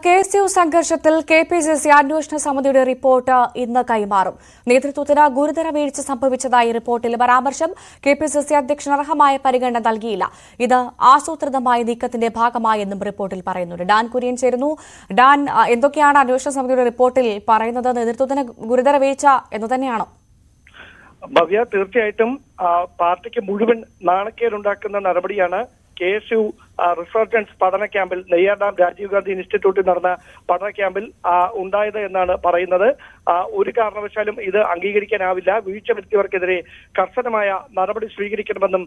KSU സംഘർഷത്തിൽ KPCC അന്വേഷണ സമിതിയുടെ റിപ്പോർട്ട് ഇന്ന് കൈമാറും. നേതൃത്വത്തിന് ഗുരുതര വീഴ്ച സംഭവിച്ചതായി റിപ്പോർട്ടിൽ പരാമർശം. KPCC അധ്യക്ഷൻ അർഹമായ പരിഗണന നൽകിയില്ല. ഇത് ആസൂത്രിതമായ നീക്കത്തിന്റെ ഭാഗമായെന്നും റിപ്പോർട്ടിൽ പറയുന്നുണ്ട്. ഡാൻ കുര്യൻ ചേരുന്നു. ഡാൻ, എന്തൊക്കെയാണ് അന്വേഷണ സമിതിയുടെ റിപ്പോർട്ടിൽ പറയുന്നത്? നേതൃത്വത്തിന് ഗുരുതര വീഴ്ച എന്ന് തന്നെയാണോ? ഭവ്യ, തീർച്ചയായിട്ടും പാർട്ടിക്ക് മുഴുവൻ നാണക്കേടുണ്ടാക്കുന്ന നടപടിയാണ് KSU റിസർജൻസ് പഠന ക്യാമ്പിൽ നെയ്യാർ രാജീവ് ഗാന്ധി ഇൻസ്റ്റിറ്റ്യൂട്ടിൽ നടന്ന പഠന ക്യാമ്പിൽ ഉണ്ടായത് എന്നാണ് പറയുന്നത്. ഒരു കാരണവശാലും ഇത് അംഗീകരിക്കാനാവില്ല. വീഴ്ച വരുത്തിയവർക്കെതിരെ കർശനമായ നടപടി സ്വീകരിക്കണമെന്നും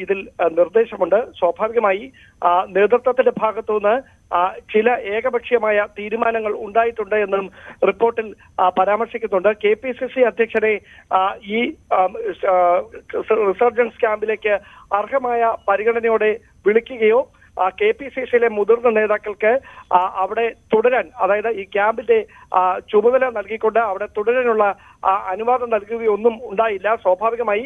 ഇതിൽ നിർദ്ദേശമുണ്ട്. സ്വാഭാവികമായി നേതൃത്വത്തിന്റെ ഭാഗത്തുനിന്ന് ചില ഏകപക്ഷീയമായ തീരുമാനങ്ങൾ ഉണ്ടായിട്ടുണ്ട് എന്നും റിപ്പോർട്ടിൽ പരാമർശിക്കുന്നുണ്ട്. KPCC അധ്യക്ഷനെ ഈ റിസർജൻസ് ക്യാമ്പിലേക്ക് അർഹമായ പരിഗണനയോടെ വിളിക്കുകയോ KPCCയിലെ മുതിർന്ന നേതാക്കൾക്ക് അവിടെ തുടരാൻ, അതായത് ഈ ക്യാമ്പിന്റെ ചുമതല നൽകിക്കൊണ്ട് അവിടെ തുടരാനുള്ള അനുവാദം നൽകുകയൊന്നും ഉണ്ടായില്ല. സ്വാഭാവികമായി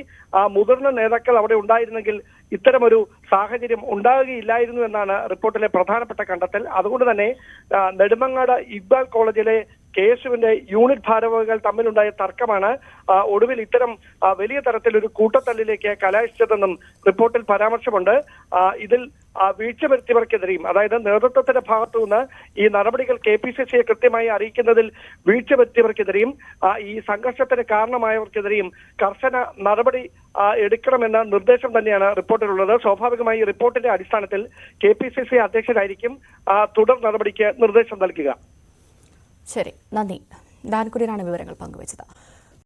മുതിർന്ന നേതാക്കൾ അവിടെ ഉണ്ടായിരുന്നെങ്കിൽ ഇത്തരമൊരു സാഹചര്യം ഉണ്ടാകുകയില്ലായിരുന്നു എന്നാണ് റിപ്പോർട്ടിലെ പ്രധാനപ്പെട്ട കണ്ടെത്തൽ. അതുകൊണ്ട് തന്നെ നെടുമങ്ങാട് ഇക്ബാൽ കോളേജിലെ KSUവിന്റെ യൂണിറ്റ് ഭാരവാഹികൾ തമ്മിലുണ്ടായ തർക്കമാണ് ഒടുവിൽ ഇത്തരം വലിയ തരത്തിലൊരു കൂട്ടത്തല്ലിലേക്ക് കലാശിച്ചതെന്നും റിപ്പോർട്ടിൽ പരാമർശമുണ്ട്. ഇതിൽ വീഴ്ച വരുത്തിയവർക്കെതിരെയും, അതായത് നേതൃത്വത്തിന്റെ ഭാഗത്തുനിന്ന് ഈ നടപടികൾ KPCCയെ കൃത്യമായി അറിയിക്കുന്നതിൽ വീഴ്ച വരുത്തിയവർക്കെതിരെയും ഈ സംഘർഷത്തിന് കാരണമായവർക്കെതിരെയും കർശന നടപടി എടുക്കണമെന്ന നിർദ്ദേശം തന്നെയാണ് റിപ്പോർട്ടിലുള്ളത്. സ്വാഭാവികമായി ഈ റിപ്പോർട്ടിന്റെ അടിസ്ഥാനത്തിൽ KPCC അധ്യക്ഷനായിരിക്കും തുടർ നടപടിക്ക് നിർദ്ദേശം നൽകുക. ശരി, നന്ദി. ഡാൻ കുര്യനാണ് വിവരങ്ങൾ പങ്കുവച്ചത്.